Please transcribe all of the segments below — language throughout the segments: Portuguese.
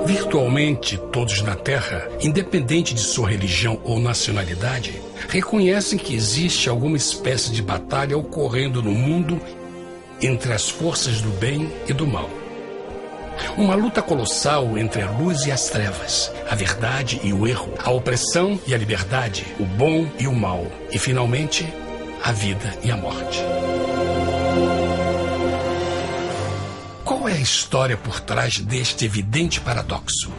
Virtualmente todos na Terra, independente de sua religião ou nacionalidade, reconhecem que existe alguma espécie de batalha ocorrendo no mundo entre as forças do bem e do mal. Uma luta colossal entre a luz e as trevas, a verdade e o erro, a opressão e a liberdade, o bom e o mal, e finalmente, a vida e a morte. Qual é a história por trás deste evidente paradoxo?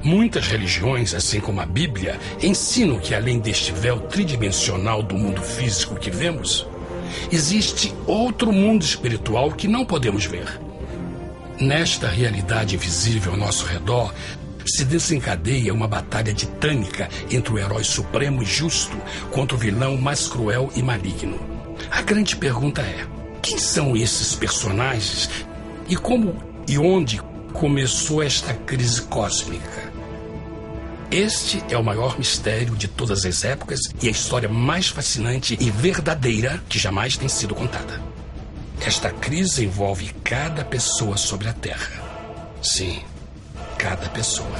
Muitas religiões, assim como a Bíblia, ensinam que além deste véu tridimensional do mundo físico que vemos, existe outro mundo espiritual que não podemos ver. Nesta realidade invisível ao nosso redor, se desencadeia uma batalha titânica entre o herói supremo e justo contra o vilão mais cruel e maligno. A grande pergunta é: quem são esses personagens e como e onde começou esta crise cósmica? Este é o maior mistério de todas as épocas e a história mais fascinante e verdadeira que jamais tem sido contada. Esta crise envolve cada pessoa sobre a Terra. Sim, cada pessoa.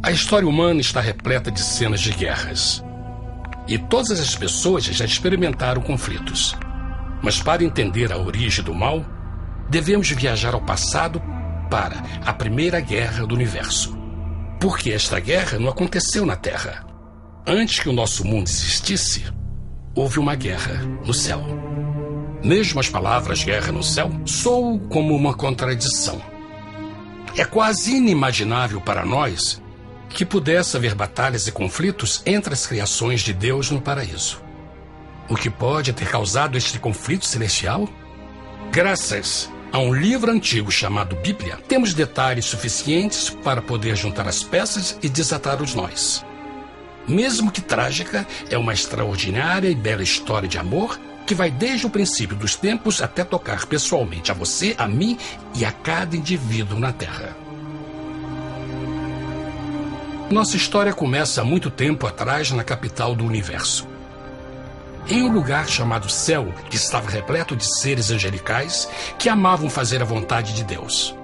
A história humana está repleta de cenas de guerras. E todas as pessoas já experimentaram conflitos. Mas para entender a origem do mal, devemos viajar ao passado para a Primeira Guerra do Universo. Porque esta guerra não aconteceu na Terra. Antes que o nosso mundo existisse, houve uma guerra no céu. Mesmo as palavras guerra no céu soam como uma contradição. É quase inimaginável para nós que pudesse haver batalhas e conflitos entre as criações de Deus no paraíso. O que pode ter causado este conflito celestial? Graças a um livro antigo chamado Bíblia, temos detalhes suficientes para poder juntar as peças e desatar os nós. Mesmo que trágica, é uma extraordinária e bela história de amor que vai desde o princípio dos tempos até tocar pessoalmente a você, a mim e a cada indivíduo na Terra. Nossa história começa há muito tempo atrás na capital do universo. Em um lugar chamado Céu, que estava repleto de seres angelicais que amavam fazer a vontade de Deus.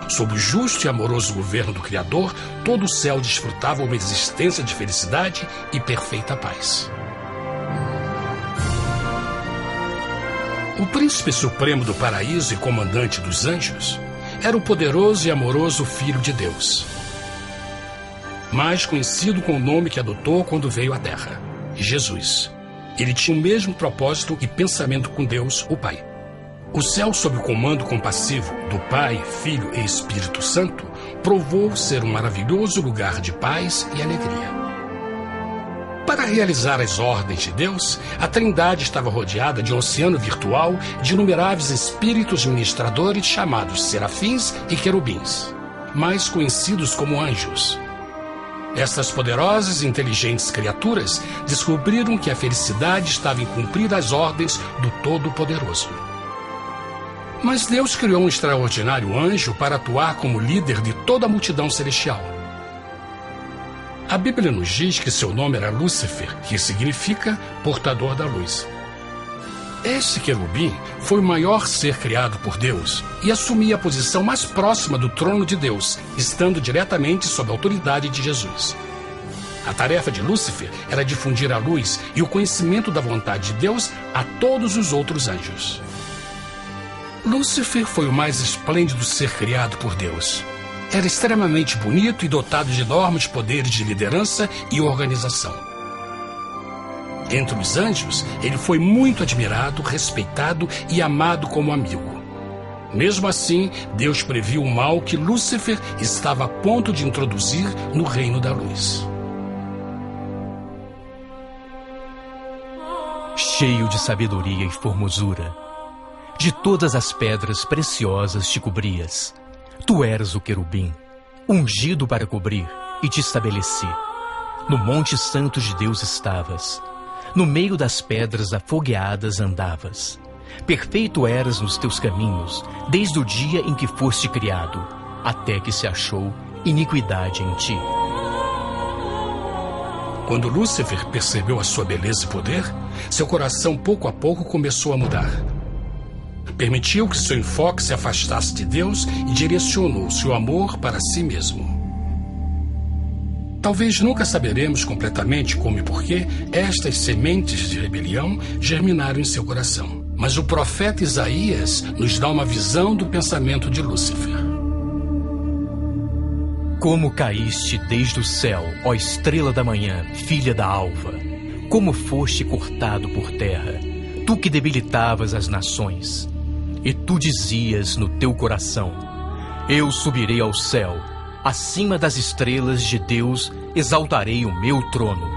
Sob o justo e amoroso governo do Criador, todo o céu desfrutava uma existência de felicidade e perfeita paz. O príncipe supremo do paraíso e comandante dos anjos era o poderoso e amoroso Filho de Deus, mais conhecido com o nome que adotou quando veio à Terra, Jesus. Ele tinha o mesmo propósito e pensamento com Deus, o Pai. O céu, sob o comando compassivo do Pai, Filho e Espírito Santo, provou ser um maravilhoso lugar de paz e alegria. Para realizar as ordens de Deus, a Trindade estava rodeada de um oceano virtual de inumeráveis espíritos ministradores chamados serafins e querubins, mais conhecidos como anjos. Essas poderosas e inteligentes criaturas descobriram que a felicidade estava em cumprir as ordens do Todo-Poderoso. Mas Deus criou um extraordinário anjo para atuar como líder de toda a multidão celestial. A Bíblia nos diz que seu nome era Lúcifer, que significa portador da luz. Este querubim foi o maior ser criado por Deus e assumia a posição mais próxima do trono de Deus, estando diretamente sob a autoridade de Jesus. A tarefa de Lúcifer era difundir a luz e o conhecimento da vontade de Deus a todos os outros anjos. Lúcifer foi o mais esplêndido ser criado por Deus. Era extremamente bonito e dotado de enormes poderes de liderança e organização. Entre os anjos, ele foi muito admirado, respeitado e amado como amigo. Mesmo assim, Deus previu o mal que Lúcifer estava a ponto de introduzir no reino da luz. Cheio de sabedoria e formosura, de todas as pedras preciosas te cobrias. Tu eras o querubim, ungido para cobrir, e te estabeleci. No monte santo de Deus estavas. No meio das pedras afogueadas andavas. Perfeito eras nos teus caminhos, desde o dia em que foste criado, até que se achou iniquidade em ti. Quando Lúcifer percebeu a sua beleza e poder, seu coração pouco a pouco começou a mudar. Permitiu que seu enfoque se afastasse de Deus e direcionou seu amor para si mesmo. Talvez nunca saberemos completamente como e porquê estas sementes de rebelião germinaram em seu coração. Mas o profeta Isaías nos dá uma visão do pensamento de Lúcifer. Como caíste desde o céu, ó estrela da manhã, filha da alva, como foste cortado por terra, tu que debilitavas as nações. E tu dizias no teu coração: eu subirei ao céu, acima das estrelas de Deus exaltarei o meu trono.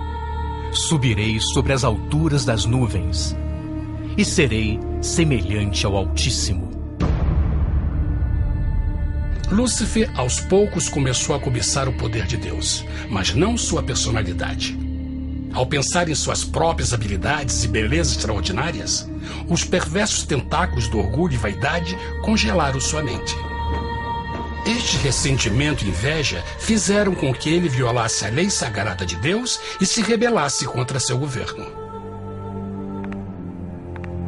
Subirei sobre as alturas das nuvens e serei semelhante ao Altíssimo. Lúcifer, aos poucos, começou a cobiçar o poder de Deus, mas não sua personalidade. Ao pensar em suas próprias habilidades e belezas extraordinárias, os perversos tentáculos do orgulho e vaidade congelaram sua mente. Este ressentimento e inveja fizeram com que ele violasse a lei sagrada de Deus e se rebelasse contra seu governo.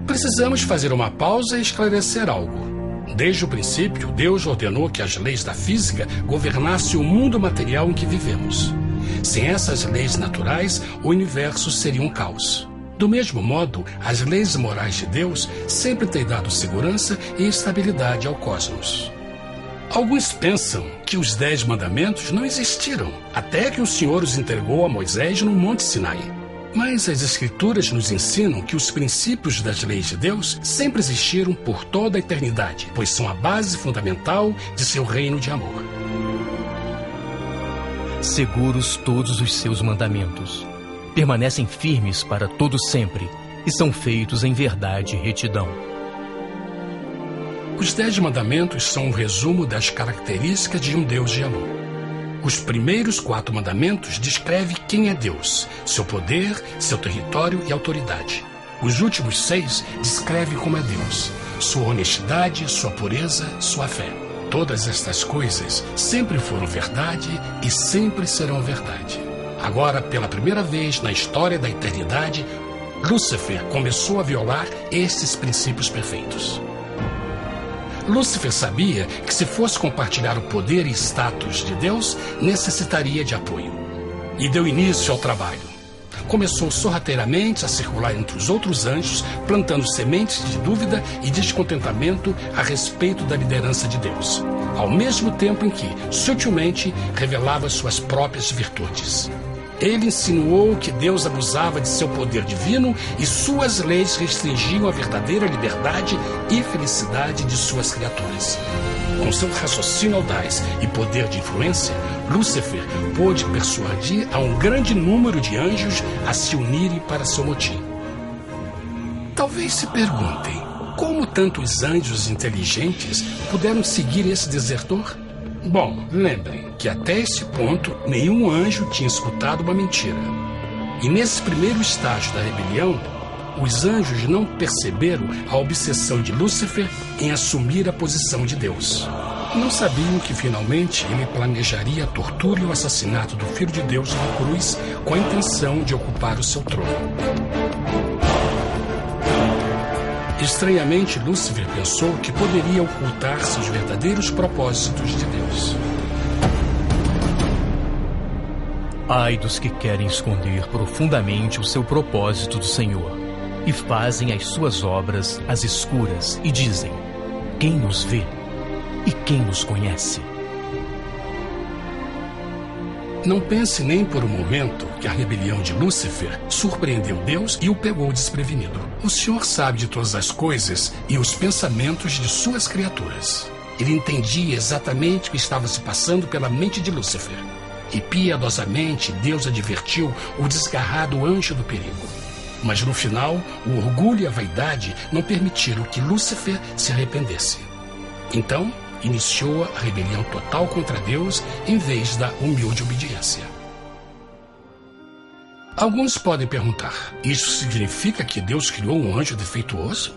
Precisamos fazer uma pausa e esclarecer algo. Desde o princípio, Deus ordenou que as leis da física governassem o mundo material em que vivemos. Sem essas leis naturais, o universo seria um caos. Do mesmo modo, as leis morais de Deus sempre têm dado segurança e estabilidade ao cosmos. Alguns pensam que os 10 mandamentos não existiram, até que o Senhor os entregou a Moisés no Monte Sinai. Mas as Escrituras nos ensinam que os princípios das leis de Deus sempre existiram por toda a eternidade, pois são a base fundamental de seu reino de amor. Seguros todos os seus mandamentos, permanecem firmes para todo sempre e são feitos em verdade e retidão. Os 10 mandamentos são um resumo das características de um Deus de amor. Os primeiros 4 mandamentos descrevem quem é Deus, seu poder, seu território e autoridade. Os últimos 6 descrevem como é Deus, sua honestidade, sua pureza, sua fé. Todas estas coisas sempre foram verdade e sempre serão verdade. Agora, pela primeira vez na história da eternidade, Lúcifer começou a violar estes princípios perfeitos. Lúcifer sabia que se fosse compartilhar o poder e status de Deus, necessitaria de apoio. E deu início ao trabalho. Começou sorrateiramente a circular entre os outros anjos, plantando sementes de dúvida e descontentamento a respeito da liderança de Deus, ao mesmo tempo em que, sutilmente, revelava suas próprias virtudes. Ele insinuou que Deus abusava de seu poder divino e suas leis restringiam a verdadeira liberdade e felicidade de suas criaturas. Com seu raciocínio audaz e poder de influência, Lúcifer pôde persuadir a um grande número de anjos a se unirem para seu motim. Talvez se perguntem, como tantos anjos inteligentes puderam seguir esse desertor? Bom, lembrem que até esse ponto nenhum anjo tinha escutado uma mentira. E nesse primeiro estágio da rebelião, os anjos não perceberam a obsessão de Lúcifer em assumir a posição de Deus. Não sabiam que finalmente ele planejaria a tortura e o assassinato do Filho de Deus na cruz com a intenção de ocupar o seu trono. Estranhamente, Lúcifer pensou que poderia ocultar seus verdadeiros propósitos de Deus. Ai dos que querem esconder profundamente o seu propósito do Senhor e fazem as suas obras às escuras e dizem: quem nos vê e quem nos conhece? Não pense nem por um momento que a rebelião de Lúcifer surpreendeu Deus e o pegou desprevenido. O Senhor sabe de todas as coisas e os pensamentos de suas criaturas. Ele entendia exatamente o que estava se passando pela mente de Lúcifer. E piedosamente Deus advertiu o desgarrado anjo do perigo. Mas no final, o orgulho e a vaidade não permitiram que Lúcifer se arrependesse. Então, iniciou a rebelião total contra Deus em vez da humilde obediência. Alguns podem perguntar: isso significa que Deus criou um anjo defeituoso?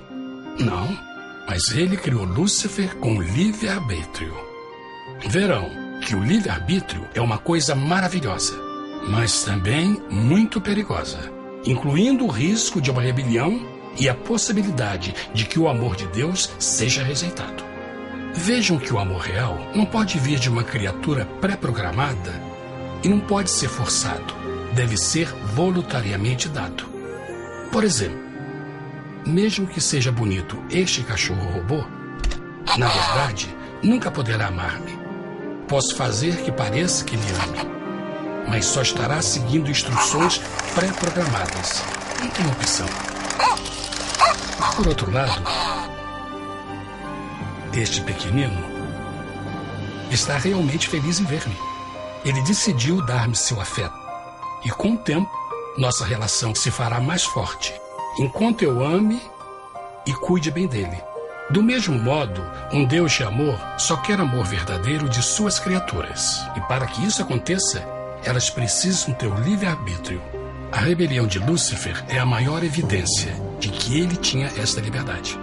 Não, mas ele criou Lúcifer com livre-arbítrio. Verão que o livre-arbítrio é uma coisa maravilhosa, mas também muito perigosa, incluindo o risco de uma rebelião e a possibilidade de que o amor de Deus seja rejeitado. Vejam que o amor real não pode vir de uma criatura pré-programada e não pode ser forçado, deve ser voluntariamente dado. Por exemplo, mesmo que seja bonito este cachorro robô, na verdade, nunca poderá amar-me. Posso fazer que pareça que me ame, mas só estará seguindo instruções pré-programadas. Não tem opção. Por outro lado, este pequenino está realmente feliz em ver-me. Ele decidiu dar-me seu afeto. E com o tempo, nossa relação se fará mais forte, enquanto eu ame e cuide bem dele. Do mesmo modo, um Deus de amor só quer amor verdadeiro de suas criaturas. E para que isso aconteça, elas precisam ter o livre-arbítrio. A rebelião de Lúcifer é a maior evidência de que ele tinha esta liberdade.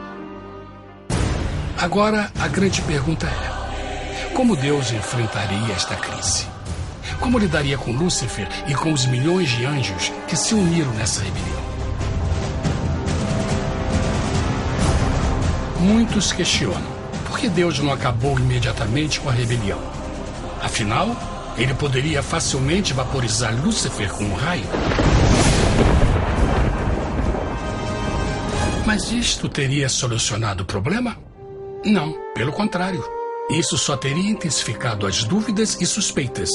Agora, a grande pergunta é: como Deus enfrentaria esta crise? Como lidaria com Lúcifer e com os milhões de anjos que se uniram nessa rebelião? Muitos questionam: por que Deus não acabou imediatamente com a rebelião? Afinal, ele poderia facilmente vaporizar Lúcifer com um raio. Mas isto teria solucionado o problema? Não, pelo contrário. Isso só teria intensificado as dúvidas e suspeitas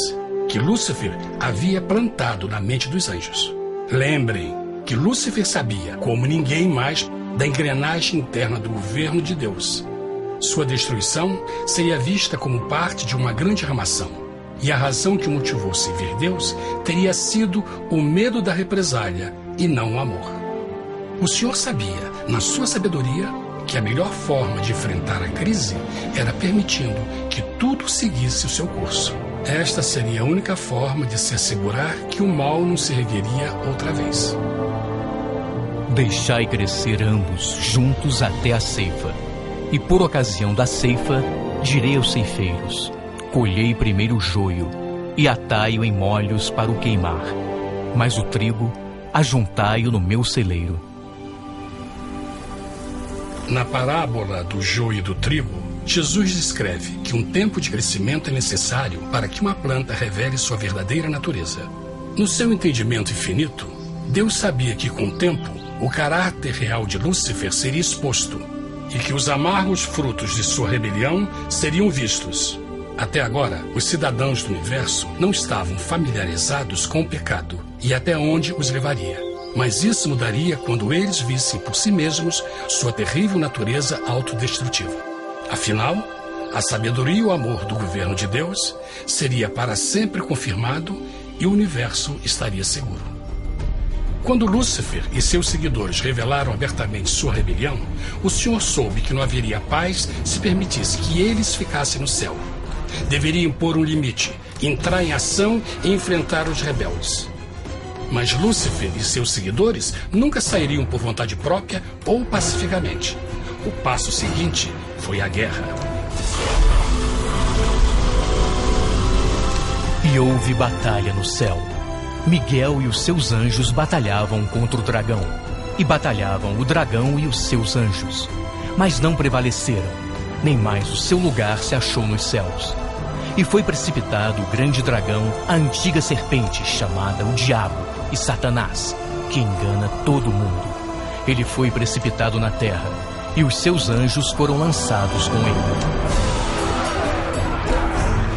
que Lúcifer havia plantado na mente dos anjos. Lembrem que Lúcifer sabia, como ninguém mais, da engrenagem interna do governo de Deus. Sua destruição seria vista como parte de uma grande armação. E a razão que motivou servir Deus teria sido o medo da represália e não o amor. O Senhor sabia, na sua sabedoria, que a melhor forma de enfrentar a crise era permitindo que tudo seguisse o seu curso. Esta seria a única forma de se assegurar que o mal não se ergueria outra vez. Deixai crescer ambos juntos até a ceifa. E por ocasião da ceifa, direi aos ceifeiros: colhei primeiro o joio e atai-o em molhos para o queimar, mas o trigo ajuntai-o no meu celeiro. Na parábola do joio e do trigo, Jesus descreve que um tempo de crescimento é necessário para que uma planta revele sua verdadeira natureza. No seu entendimento infinito, Deus sabia que com o tempo, o caráter real de Lúcifer seria exposto e que os amargos frutos de sua rebelião seriam vistos. Até agora, os cidadãos do universo não estavam familiarizados com o pecado e até onde os levaria. Mas isso mudaria quando eles vissem por si mesmos sua terrível natureza autodestrutiva. Afinal, a sabedoria e o amor do governo de Deus seria para sempre confirmado e o universo estaria seguro. Quando Lúcifer e seus seguidores revelaram abertamente sua rebelião, o Senhor soube que não haveria paz se permitisse que eles ficassem no céu. Deveria impor um limite, entrar em ação e enfrentar os rebeldes. Mas Lúcifer e seus seguidores nunca sairiam por vontade própria ou pacificamente. O passo seguinte foi a guerra. E houve batalha no céu. Miguel e os seus anjos batalhavam contra o dragão. E batalhavam o dragão e os seus anjos. Mas não prevaleceram, nem mais o seu lugar se achou nos céus. E foi precipitado o grande dragão, a antiga serpente, chamada o Diabo e Satanás, que engana todo mundo. Ele foi precipitado na terra, e os seus anjos foram lançados com ele.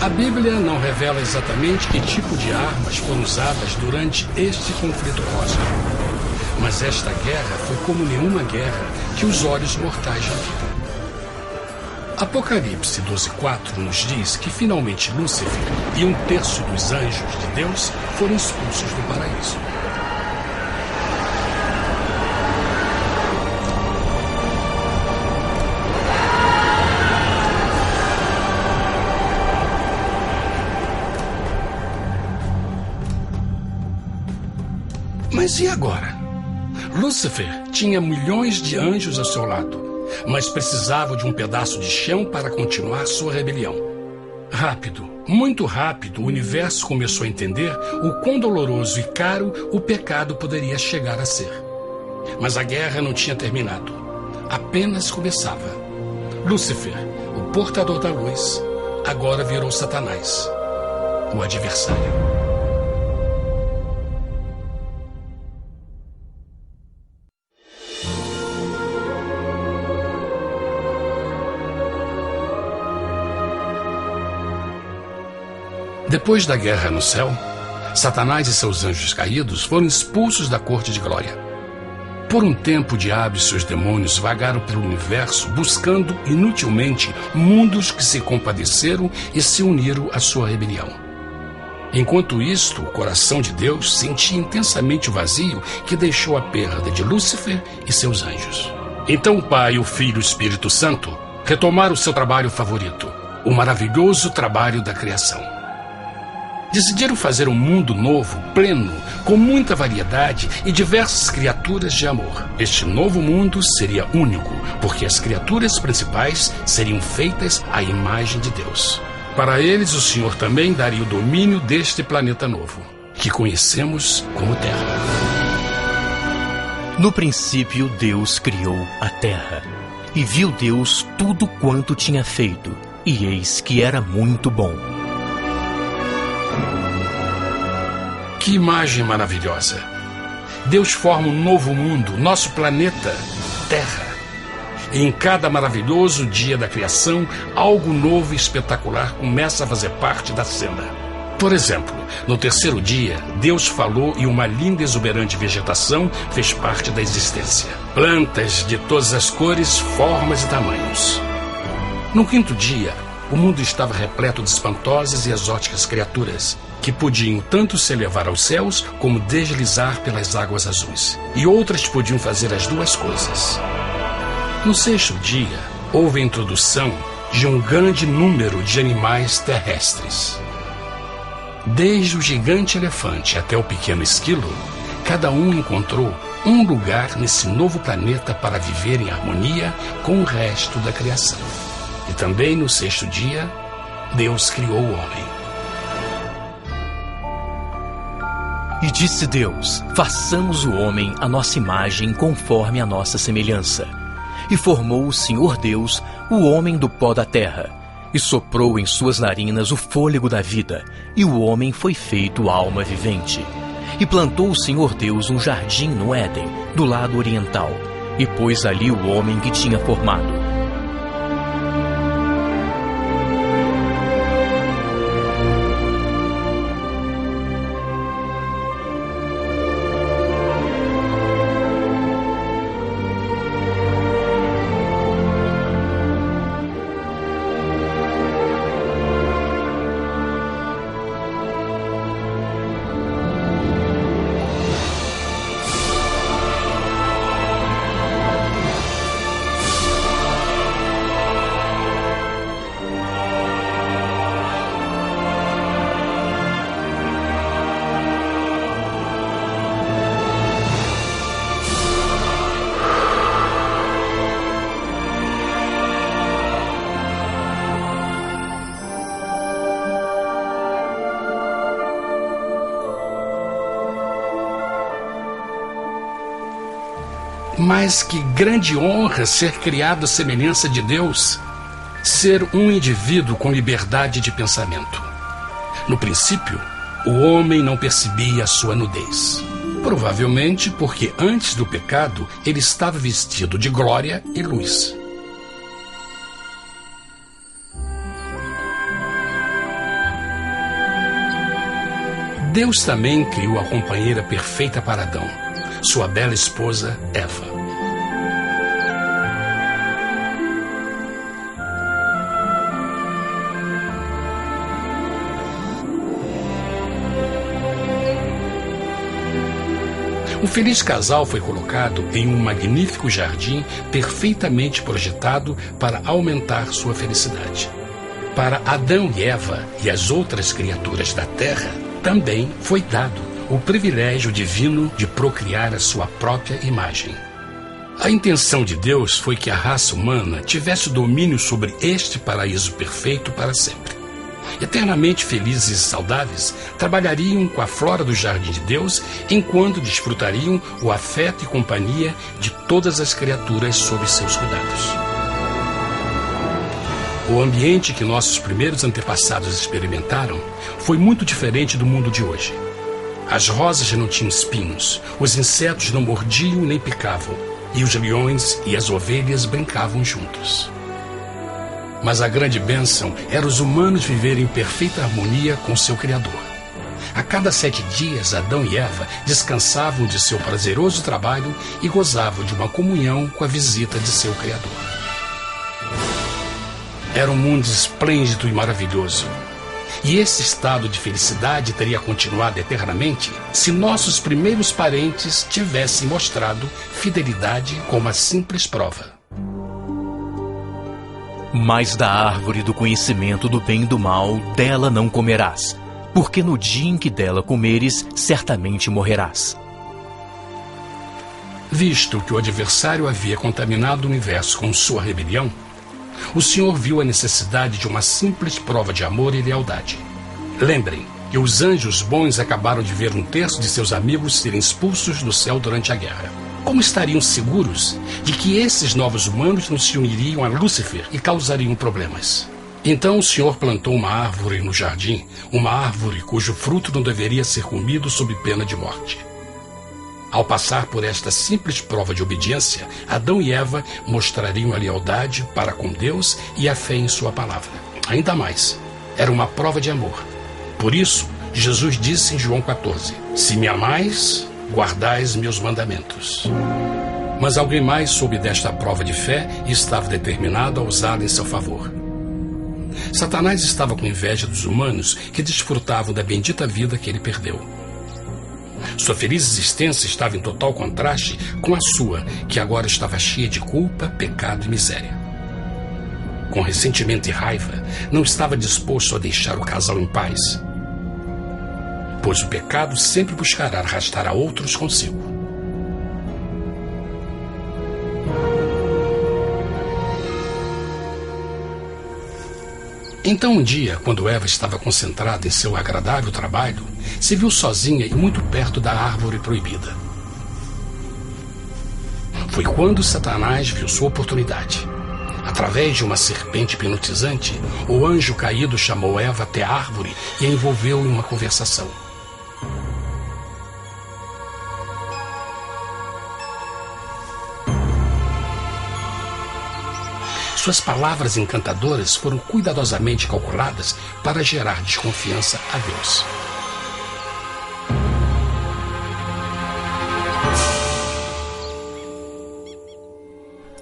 A Bíblia não revela exatamente que tipo de armas foram usadas durante este conflito cósmico. Mas esta guerra foi como nenhuma guerra que os olhos mortais já viram. Apocalipse 12:4 nos diz que finalmente Lúcifer e 1/3 dos anjos de Deus foram expulsos do paraíso. Mas e agora? Lúcifer tinha milhões de anjos ao seu lado, mas precisava de um pedaço de chão para continuar sua rebelião. Rápido, muito rápido, o universo começou a entender o quão doloroso e caro o pecado poderia chegar a ser. Mas a guerra não tinha terminado. Apenas começava. Lúcifer, o portador da luz, agora virou Satanás, o adversário. Depois da guerra no céu, Satanás e seus anjos caídos foram expulsos da corte de glória. Por um tempo, o diabo e seus demônios vagaram pelo universo buscando inutilmente mundos que se compadeceram e se uniram à sua rebelião. Enquanto isto, o coração de Deus sentia intensamente o vazio que deixou a perda de Lúcifer e seus anjos. Então o Pai, o Filho e o Espírito Santo retomaram o seu trabalho favorito, o maravilhoso trabalho da criação. Decidiram fazer um mundo novo, pleno, com muita variedade e diversas criaturas de amor. Este novo mundo seria único, porque as criaturas principais seriam feitas à imagem de Deus. Para eles, o Senhor também daria o domínio deste planeta novo, que conhecemos como Terra. No princípio, Deus criou a terra. E viu Deus tudo quanto tinha feito, e eis que era muito bom. Que imagem maravilhosa! Deus forma um novo mundo, nosso planeta, Terra. E em cada maravilhoso dia da criação, algo novo e espetacular começa a fazer parte da cena. Por exemplo, no terceiro dia, Deus falou e uma linda e exuberante vegetação fez parte da existência. Plantas de todas as cores, formas e tamanhos. No quinto dia, o mundo estava repleto de espantosas e exóticas criaturas, que podiam tanto se elevar aos céus como deslizar pelas águas azuis. E outras podiam fazer as duas coisas. No sexto dia, houve a introdução de um grande número de animais terrestres. Desde o gigante elefante até o pequeno esquilo, cada um encontrou um lugar nesse novo planeta para viver em harmonia com o resto da criação. E também no sexto dia, Deus criou o homem. E disse Deus: façamos o homem à nossa imagem, conforme a nossa semelhança. E formou o Senhor Deus o homem do pó da terra, e soprou em suas narinas o fôlego da vida, e o homem foi feito alma vivente. E plantou o Senhor Deus um jardim no Éden, do lado oriental, e pôs ali o homem que tinha formado. Mas que grande honra ser criado à semelhança de Deus, ser um indivíduo com liberdade de pensamento. No princípio, o homem não percebia a sua nudez. Provavelmente porque antes do pecado ele estava vestido de glória e luz. Deus também criou a companheira perfeita para Adão, sua bela esposa Eva. O feliz casal foi colocado em um magnífico jardim perfeitamente projetado para aumentar sua felicidade. Para Adão e Eva e as outras criaturas da terra, também foi dado o privilégio divino de procriar a sua própria imagem. A intenção de Deus foi que a raça humana tivesse domínio sobre este paraíso perfeito para sempre. Eternamente felizes e saudáveis, trabalhariam com a flora do jardim de Deus, enquanto desfrutariam o afeto e companhia de todas as criaturas sob seus cuidados. O ambiente que nossos primeiros antepassados experimentaram foi muito diferente do mundo de hoje. As rosas não tinham espinhos, os insetos não mordiam nem picavam, e os leões e as ovelhas brincavam juntos. Mas a grande bênção era os humanos viverem em perfeita harmonia com seu Criador. A cada 7 dias, Adão e Eva descansavam de seu prazeroso trabalho e gozavam de uma comunhão com a visita de seu Criador. Era um mundo esplêndido e maravilhoso. E esse estado de felicidade teria continuado eternamente se nossos primeiros parentes tivessem mostrado fidelidade com uma simples prova. Mas da árvore do conhecimento do bem e do mal, dela não comerás, porque no dia em que dela comeres, certamente morrerás. Visto que o adversário havia contaminado o universo com sua rebelião, o Senhor viu a necessidade de uma simples prova de amor e lealdade. Lembrem que os anjos bons acabaram de ver 1/3 de seus amigos serem expulsos do céu durante a guerra. Como estariam seguros de que esses novos humanos não se uniriam a Lúcifer e causariam problemas? Então o Senhor plantou uma árvore no jardim, uma árvore cujo fruto não deveria ser comido sob pena de morte. Ao passar por esta simples prova de obediência, Adão e Eva mostrariam a lealdade para com Deus e a fé em sua palavra. Ainda mais, era uma prova de amor. Por isso, Jesus disse em João 14, se me amais, guardais meus mandamentos. Mas alguém mais soube desta prova de fé e estava determinado a usá-la em seu favor. Satanás estava com inveja dos humanos que desfrutavam da bendita vida que ele perdeu. Sua feliz existência estava em total contraste com a sua, que agora estava cheia de culpa, pecado e miséria. Com ressentimento e raiva, não estava disposto a deixar o casal em paz, pois o pecado sempre buscará arrastar a outros consigo. Então um dia, quando Eva estava concentrada em seu agradável trabalho, se viu sozinha e muito perto da árvore proibida. Foi quando Satanás viu sua oportunidade. Através de uma serpente hipnotizante, o anjo caído chamou Eva até a árvore e a envolveu em uma conversação. Suas palavras encantadoras foram cuidadosamente calculadas para gerar desconfiança a Deus.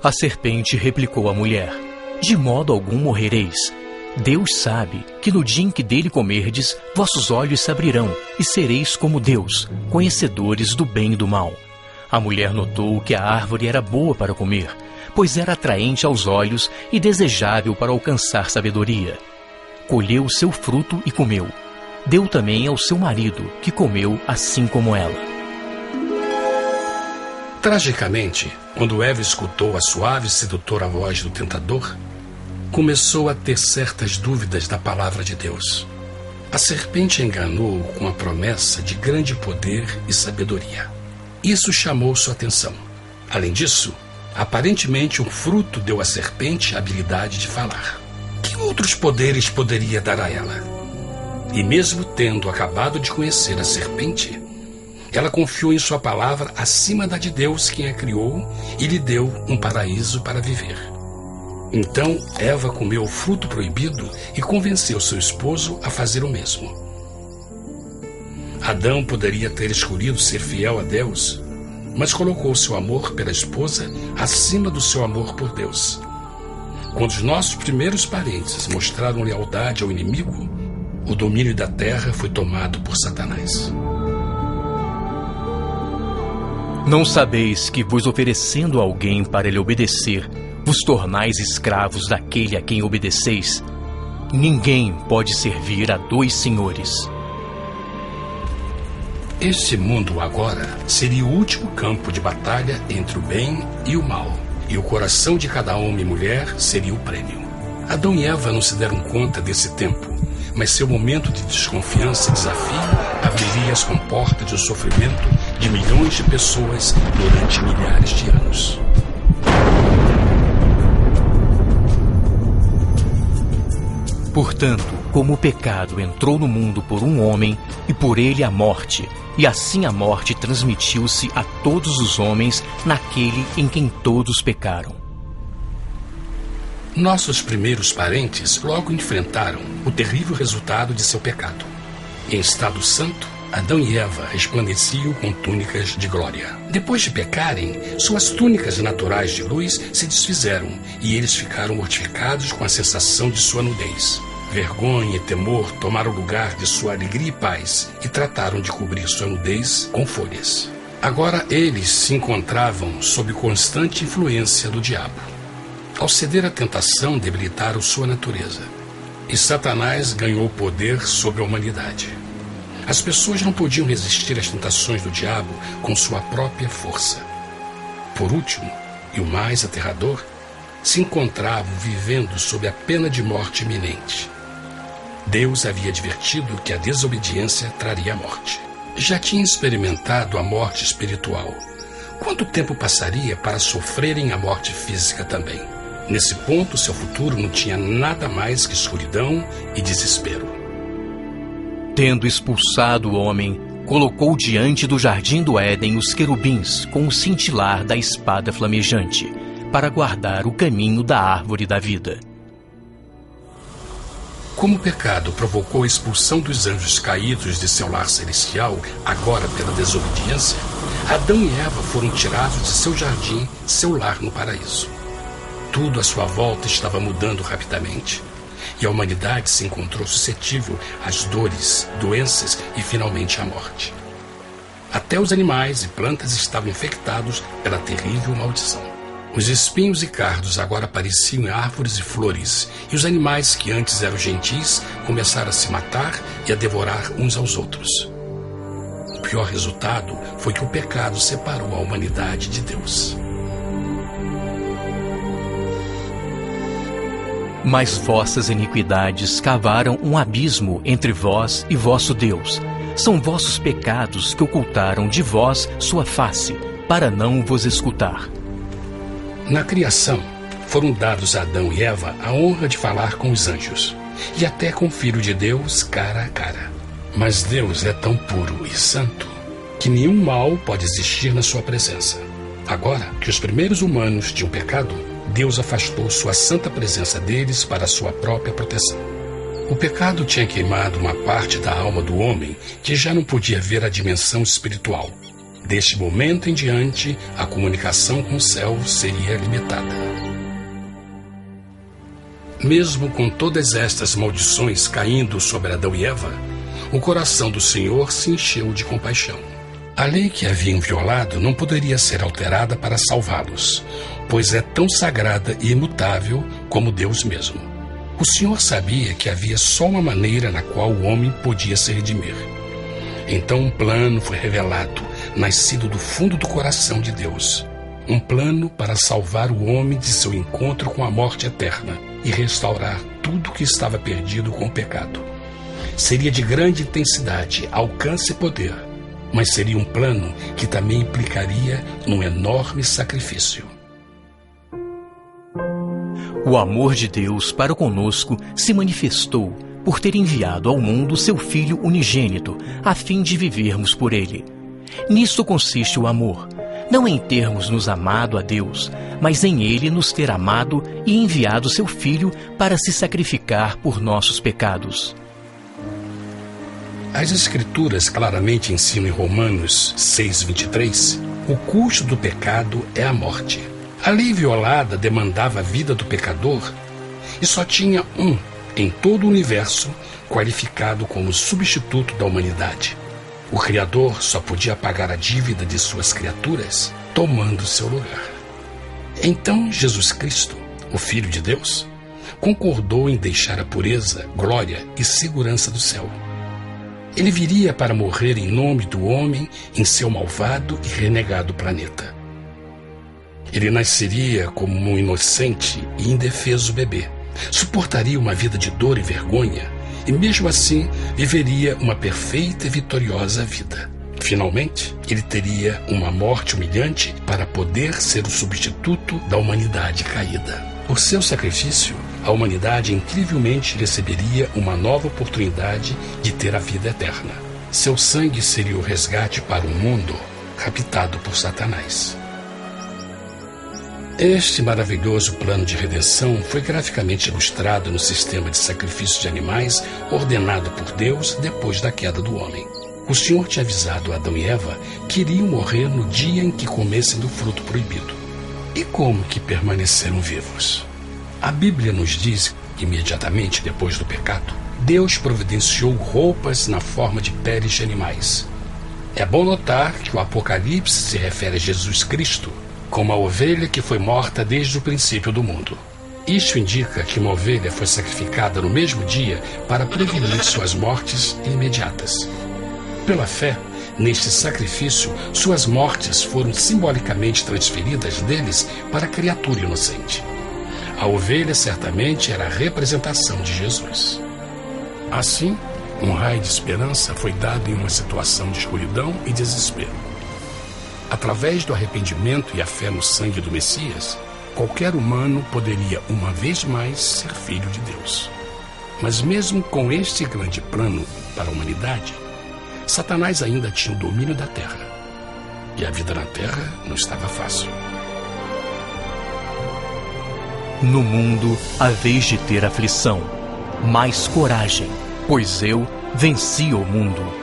A serpente replicou à mulher, de modo algum morrereis. Deus sabe que no dia em que dele comerdes, vossos olhos se abrirão e sereis como Deus, conhecedores do bem e do mal. A mulher notou que a árvore era boa para comer, pois era atraente aos olhos e desejável para alcançar sabedoria. Colheu o seu fruto e comeu. Deu também ao seu marido, que comeu assim como ela. Tragicamente, quando Eva escutou a suave e sedutora voz do tentador, começou a ter certas dúvidas da palavra de Deus. A serpente enganou-o com a promessa de grande poder e sabedoria. Isso chamou sua atenção. Além disso, aparentemente um fruto deu à serpente a habilidade de falar. Que outros poderes poderia dar a ela? E mesmo tendo acabado de conhecer a serpente, ela confiou em sua palavra acima da de Deus, quem a criou, e lhe deu um paraíso para viver. Então Eva comeu o fruto proibido e convenceu seu esposo a fazer o mesmo. Adão poderia ter escolhido ser fiel a Deus, mas colocou seu amor pela esposa acima do seu amor por Deus. Quando os nossos primeiros parentes mostraram lealdade ao inimigo, o domínio da terra foi tomado por Satanás. Não sabeis que, vos oferecendo a alguém para lhe obedecer, vos tornais escravos daquele a quem obedeceis? Ninguém pode servir a dois senhores. Este mundo agora seria o último campo de batalha entre o bem e o mal, e o coração de cada homem e mulher seria o prêmio. Adão e Eva não se deram conta desse tempo, mas seu momento de desconfiança e desafio abriria as comportas do sofrimento de milhões de pessoas durante milhares de anos. Portanto, como o pecado entrou no mundo por um homem, e por ele a morte, e assim a morte transmitiu-se a todos os homens naquele em quem todos pecaram. Nossos primeiros parentes logo enfrentaram o terrível resultado de seu pecado. Em estado santo, Adão e Eva resplandeciam com túnicas de glória. Depois de pecarem, suas túnicas naturais de luz se desfizeram e eles ficaram mortificados com a sensação de sua nudez. Vergonha e temor tomaram lugar de sua alegria e paz e trataram de cobrir sua nudez com folhas. Agora eles se encontravam sob constante influência do diabo. Ao ceder à tentação, debilitaram sua natureza. E Satanás ganhou poder sobre a humanidade. As pessoas não podiam resistir às tentações do diabo com sua própria força. Por último, e o mais aterrador, se encontravam vivendo sob a pena de morte iminente. Deus havia advertido que a desobediência traria a morte. Já tinha experimentado a morte espiritual. Quanto tempo passaria para sofrerem a morte física também? Nesse ponto, seu futuro não tinha nada mais que escuridão e desespero. Tendo expulsado o homem, colocou diante do jardim do Éden os querubins com o cintilar da espada flamejante, para guardar o caminho da árvore da vida. Como o pecado provocou a expulsão dos anjos caídos de seu lar celestial, agora pela desobediência, Adão e Eva foram tirados de seu jardim, seu lar no paraíso. Tudo à sua volta estava mudando rapidamente, e a humanidade se encontrou suscetível às dores, doenças e finalmente à morte. Até os animais e plantas estavam infectados pela terrível maldição. Os espinhos e cardos agora pareciam árvores e flores, e os animais que antes eram gentis começaram a se matar e a devorar uns aos outros. O pior resultado foi que o pecado separou a humanidade de Deus. Mas vossas iniquidades cavaram um abismo entre vós e vosso Deus. São vossos pecados que ocultaram de vós sua face, para não vos escutar. Na criação, foram dados a Adão e Eva a honra de falar com os anjos, e até com o Filho de Deus cara a cara. Mas Deus é tão puro e santo que nenhum mal pode existir na sua presença. Agora que os primeiros humanos tinham pecado, Deus afastou sua santa presença deles para a sua própria proteção. O pecado tinha queimado uma parte da alma do homem que já não podia ver a dimensão espiritual. Deste momento em diante, a comunicação com o céu seria limitada. Mesmo com todas estas maldições caindo sobre Adão e Eva, o coração do Senhor se encheu de compaixão. A lei que haviam violado não poderia ser alterada para salvá-los, pois é tão sagrada e imutável como Deus mesmo. O Senhor sabia que havia só uma maneira na qual o homem podia se redimir. Então um plano foi revelado, nascido do fundo do coração de Deus. Um plano para salvar o homem de seu encontro com a morte eterna e restaurar tudo que estava perdido com o pecado. Seria de grande intensidade, alcance e poder. mas seria um plano que também implicaria num enorme sacrifício. O amor de Deus para conosco se manifestou por ter enviado ao mundo seu Filho unigênito, a fim de vivermos por ele. Nisto consiste o amor, não em termos nos amado a Deus, mas em ele nos ter amado e enviado seu Filho para se sacrificar por nossos pecados. As Escrituras claramente ensinam em Romanos 6:23, o custo do pecado é a morte. A lei violada demandava a vida do pecador e só tinha um em todo o universo qualificado como substituto da humanidade. O Criador só podia pagar a dívida de suas criaturas tomando seu lugar. Então Jesus Cristo, o Filho de Deus, concordou em deixar a pureza, glória e segurança do céu. Ele viria para morrer em nome do homem em seu malvado e renegado planeta. Ele nasceria como um inocente e indefeso bebê, suportaria uma vida de dor e vergonha e mesmo assim viveria uma perfeita e vitoriosa vida. Finalmente, ele teria uma morte humilhante para poder ser o substituto da humanidade caída. Por seu sacrifício, a humanidade incrivelmente receberia uma nova oportunidade de ter a vida eterna. Seu sangue seria o resgate para um mundo raptado por Satanás. Este maravilhoso plano de redenção foi graficamente ilustrado no sistema de sacrifício de animais ordenado por Deus depois da queda do homem. O Senhor tinha avisado Adão e Eva que iriam morrer no dia em que comessem do fruto proibido. E como que permaneceram vivos? A Bíblia nos diz que imediatamente depois do pecado, Deus providenciou roupas na forma de peles de animais. É bom notar que o Apocalipse se refere a Jesus Cristo como a ovelha que foi morta desde o princípio do mundo. Isto indica que uma ovelha foi sacrificada no mesmo dia para prevenir suas mortes imediatas. Pela fé, neste sacrifício, suas mortes foram simbolicamente transferidas deles para a criatura inocente. A ovelha certamente era a representação de Jesus. Assim, um raio de esperança foi dado em uma situação de escuridão e desespero. Através do arrependimento e a fé no sangue do Messias, qualquer humano poderia uma vez mais ser filho de Deus. Mas mesmo com este grande plano para a humanidade, Satanás ainda tinha o domínio da terra. E a vida na terra não estava fácil. No mundo haveis de ter aflição, mas coragem, pois eu venci o mundo.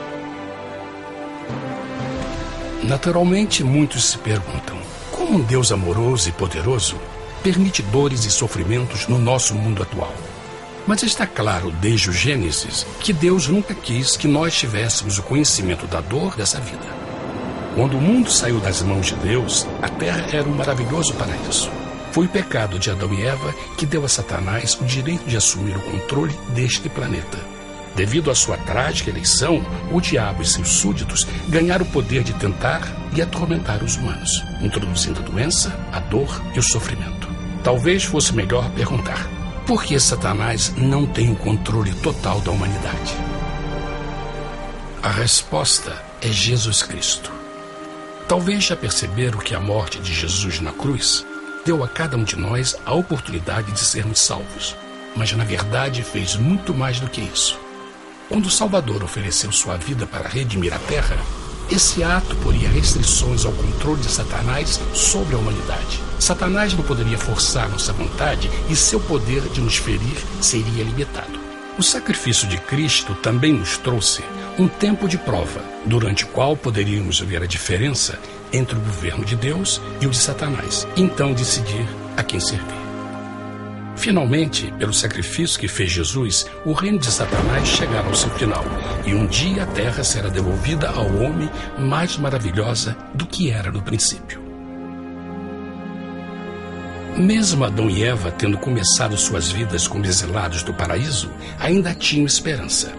Naturalmente, muitos se perguntam, como um Deus amoroso e poderoso permite dores e sofrimentos no nosso mundo atual? Mas está claro desde o Gênesis que Deus nunca quis que nós tivéssemos o conhecimento da dor dessa vida. Quando o mundo saiu das mãos de Deus, a terra era um maravilhoso paraíso. Foi o pecado de Adão e Eva que deu a Satanás o direito de assumir o controle deste planeta. Devido à sua trágica eleição, o diabo e seus súditos ganharam o poder de tentar e atormentar os humanos, introduzindo a doença, a dor e o sofrimento. Talvez fosse melhor perguntar: por que Satanás não tem o controle total da humanidade? A resposta é Jesus Cristo. Talvez já perceberam que a morte de Jesus na cruz deu a cada um de nós a oportunidade de sermos salvos, mas na verdade fez muito mais do que isso. Quando o Salvador ofereceu sua vida para redimir a terra, esse ato poria restrições ao controle de Satanás sobre a humanidade. Satanás não poderia forçar nossa vontade e seu poder de nos ferir seria limitado. O sacrifício de Cristo também nos trouxe um tempo de prova, durante o qual poderíamos ver a diferença entre o governo de Deus e o de Satanás, e então decidir a quem servir. Finalmente, pelo sacrifício que fez Jesus, o reino de Satanás chegará ao seu final, e um dia a terra será devolvida ao homem mais maravilhosa do que era no princípio. Mesmo Adão e Eva tendo começado suas vidas como exilados do paraíso, ainda tinham esperança.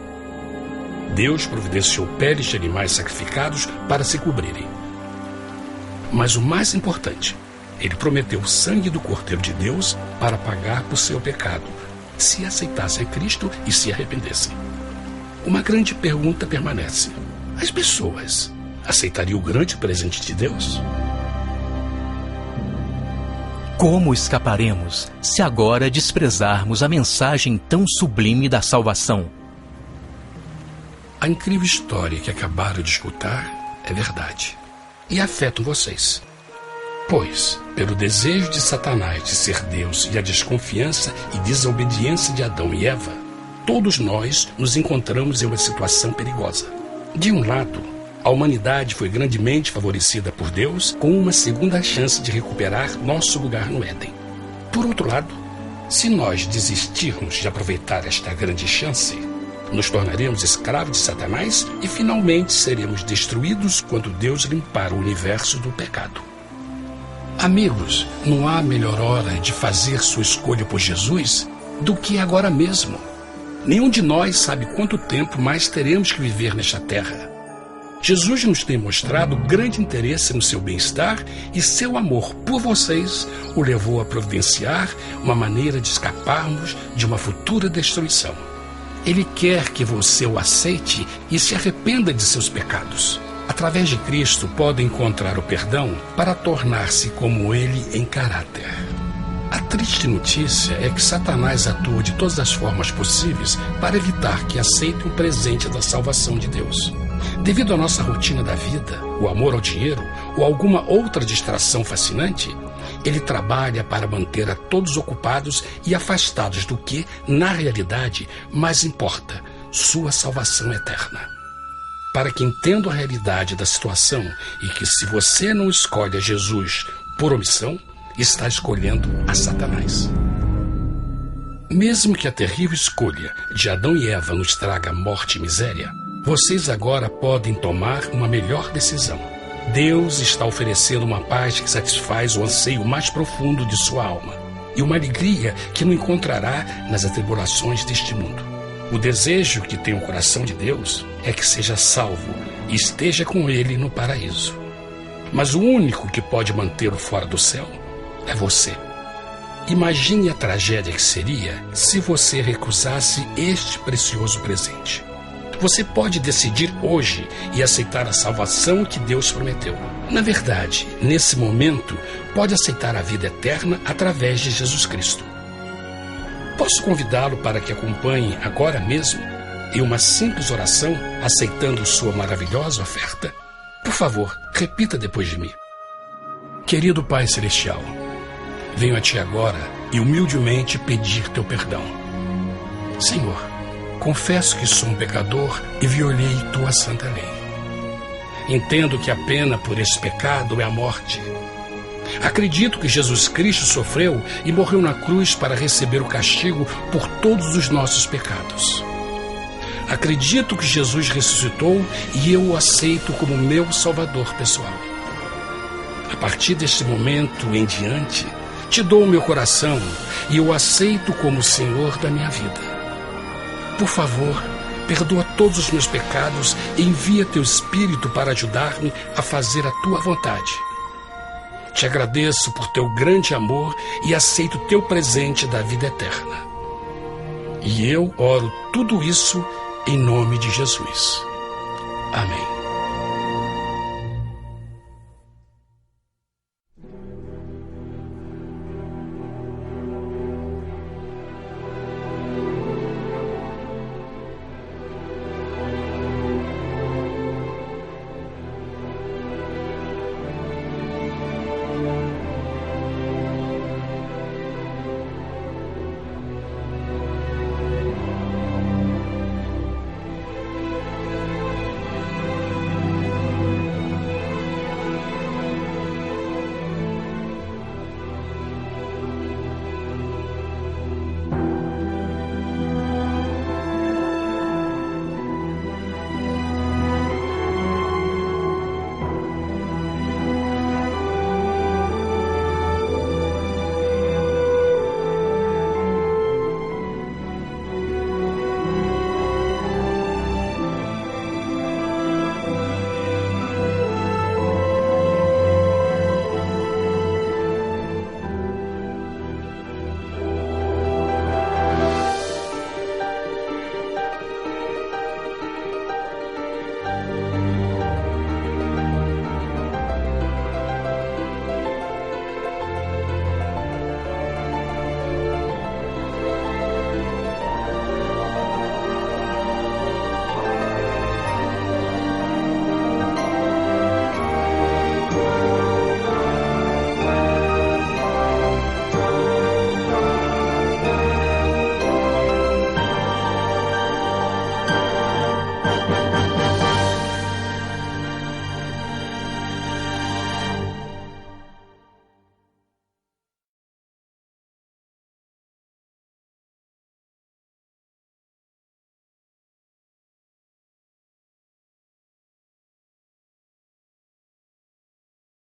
Deus providenciou peles de animais sacrificados para se cobrirem. Mas o mais importante, Ele prometeu o sangue do Cordeiro de Deus para pagar por seu pecado, se aceitassem Cristo e se arrependessem. Uma grande pergunta permanece: as pessoas aceitaria o grande presente de Deus? Como escaparemos se agora desprezarmos a mensagem tão sublime da salvação? A incrível história que acabaram de escutar é verdade e afeta vocês. Pois, pelo desejo de Satanás de ser Deus e a desconfiança e desobediência de Adão e Eva, todos nós nos encontramos em uma situação perigosa. De um lado, a humanidade foi grandemente favorecida por Deus com uma segunda chance de recuperar nosso lugar no Éden. Por outro lado, se nós desistirmos de aproveitar esta grande chance, nos tornaremos escravos de Satanás e finalmente seremos destruídos quando Deus limpar o universo do pecado. Amigos, não há melhor hora de fazer sua escolha por Jesus do que agora mesmo. Nenhum de nós sabe quanto tempo mais teremos que viver nesta terra. Jesus nos tem mostrado grande interesse no seu bem-estar e seu amor por vocês o levou a providenciar uma maneira de escaparmos de uma futura destruição. Ele quer que você o aceite e se arrependa de seus pecados. Através de Cristo, pode encontrar o perdão para tornar-se como Ele em caráter. A triste notícia é que Satanás atua de todas as formas possíveis para evitar que aceite o presente da salvação de Deus. Devido à nossa rotina da vida, o amor ao dinheiro ou alguma outra distração fascinante, ele trabalha para manter a todos ocupados e afastados do que, na realidade, mais importa, sua salvação eterna. Para que entendam a realidade da situação e que se você não escolhe a Jesus por omissão, está escolhendo a Satanás. Mesmo que a terrível escolha de Adão e Eva nos traga morte e miséria, vocês agora podem tomar uma melhor decisão. Deus está oferecendo uma paz que satisfaz o anseio mais profundo de sua alma e uma alegria que não encontrará nas atribulações deste mundo. O desejo que tem o coração de Deus é que seja salvo e esteja com Ele no paraíso. Mas o único que pode mantê-lo fora do céu é você. Imagine a tragédia que seria se você recusasse este precioso presente. Você pode decidir hoje e aceitar a salvação que Deus prometeu. Na verdade, nesse momento, pode aceitar a vida eterna através de Jesus Cristo. Posso convidá-lo para que acompanhe agora mesmo em uma simples oração, aceitando sua maravilhosa oferta? Por favor, repita depois de mim. Querido Pai Celestial, venho a Ti agora e humildemente pedir Teu perdão. Senhor, confesso que sou um pecador e violei Tua santa lei. Entendo que a pena por esse pecado é a morte. Acredito que Jesus Cristo sofreu e morreu na cruz para receber o castigo por todos os nossos pecados. Acredito que Jesus ressuscitou e eu o aceito como meu Salvador pessoal. A partir deste momento em diante, Te dou o meu coração e eu o aceito como o Senhor da minha vida. Por favor, perdoa todos os meus pecados e envia Teu Espírito para ajudar-me a fazer a Tua vontade. Te agradeço por Teu grande amor e aceito Teu presente da vida eterna. E eu oro tudo isso em nome de Jesus. Amém.